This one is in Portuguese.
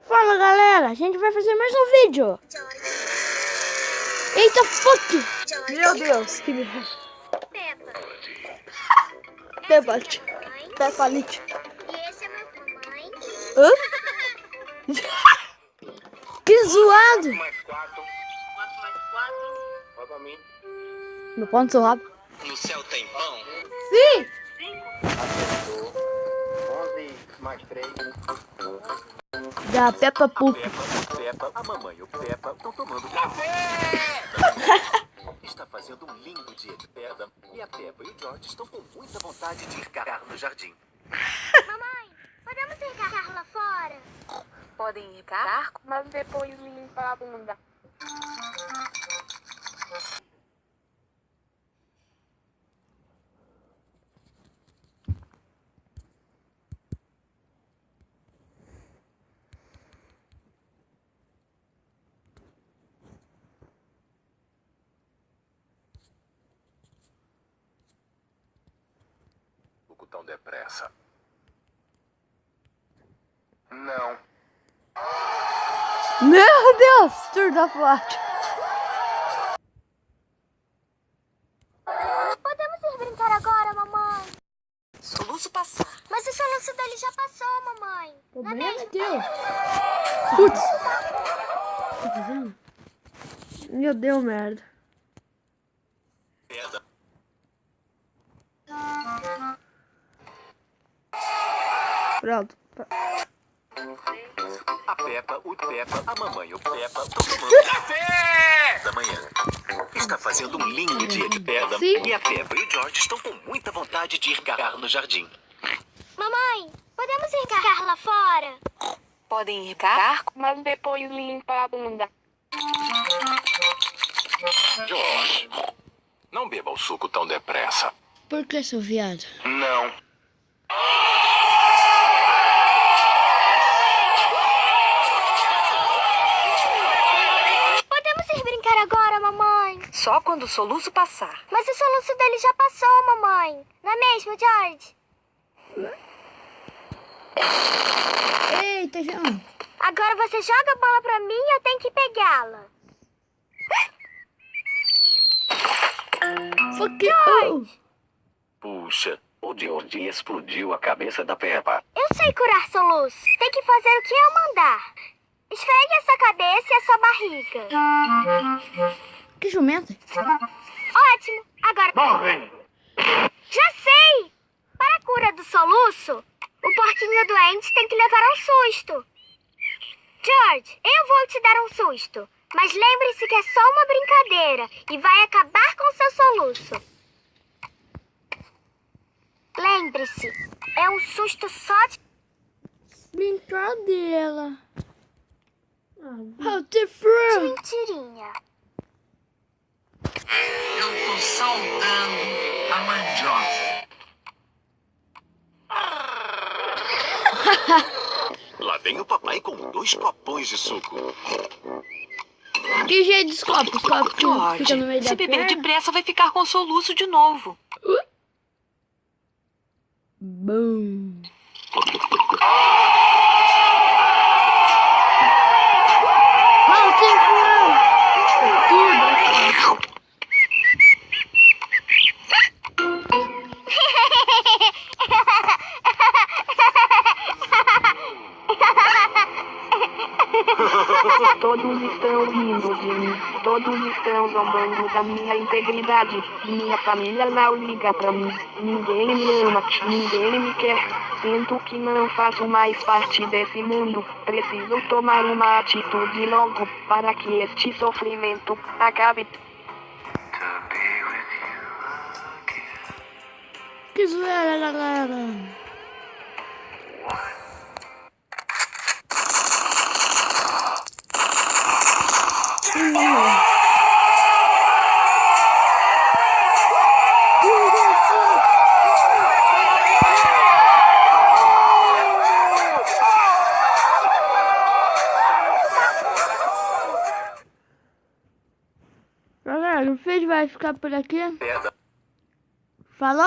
Fala galera, a gente vai fazer mais um vídeo. Eita fuck! Meu Deus, que merda. Peppa Lit. E esse é meu mamãe. Hã? Que zoado! 4 mais 4. 4 mais 4. Vai pra mim. No ponto do rabo. No céu tem pão. Sim! Acertou. 11 mais 3. Da Peppa Pug. Peppa, a mamãe e o Peppa estão tomando café. Está fazendo um lindo dia de pedra. E a Peppa e o George estão com muita vontade de ir cagar no jardim. Mamãe, podemos ir cagar lá fora? Podem ir cagar, mas depois limpar a bunda. Tão depressa. Não. Meu Deus, Tour da Forte. Podemos ir brincar agora, mamãe? Soluço passar. Mas o soluço dele já passou, mamãe. O Não é problema é mesmo? teu. Putz. Tá fazendo? Meu Deus, merda. Pedra. Pronto. A Peppa, o Peppa, a mamãe e o Peppa estão tomando café da manhã. Está fazendo um lindo dia de pedra. Sim. E a Peppa e o George estão com muita vontade de ir cagar no jardim. Mamãe, podemos ir cagar lá fora? Podem ir cagar, mas depois limpar a bunda. George, não beba o suco tão depressa. Por que, seu viado? Não. Podemos ir brincar agora, mamãe? Só quando o soluço passar. Mas o soluço dele já passou, mamãe. Não é mesmo, George? Eita, João. Agora você joga a bola pra mim e eu tenho que pegá-la. Fuck you. Puxa, o George explodiu a cabeça da Peppa. Eu sei curar soluço. Tem que fazer o que eu mandar. Esfregue a sua cabeça e a sua barriga. Que jumenta. Ótimo. Agora... Morrem! Já sei! Para a cura do soluço, o porquinho doente tem que levar um susto. George, eu vou te dar um susto. Mas lembre-se que é só uma brincadeira e vai acabar com seu soluço. Lembre-se, é um susto só de... Brincadeira. How the fruit. mentirinha. Eu tô saudando a mandioca. Lá vem o papai com 2 copões de suco. Que jeito dos copos? Os copos que George, ficam no meio da se beber perna. depressa vai ficar com soluço de novo. Boom. How the fruit. Tudo. Todos estão rindo de mim. Todos estão zombando da minha integridade. Minha família não liga pra mim. Ninguém me ama. Ninguém me quer. Sinto que não faço mais parte desse mundo. Preciso tomar uma atitude logo para que este sofrimento acabe. Que zoeira, galera. Galera, o vídeo vai ficar por aqui. Pedra. Falou!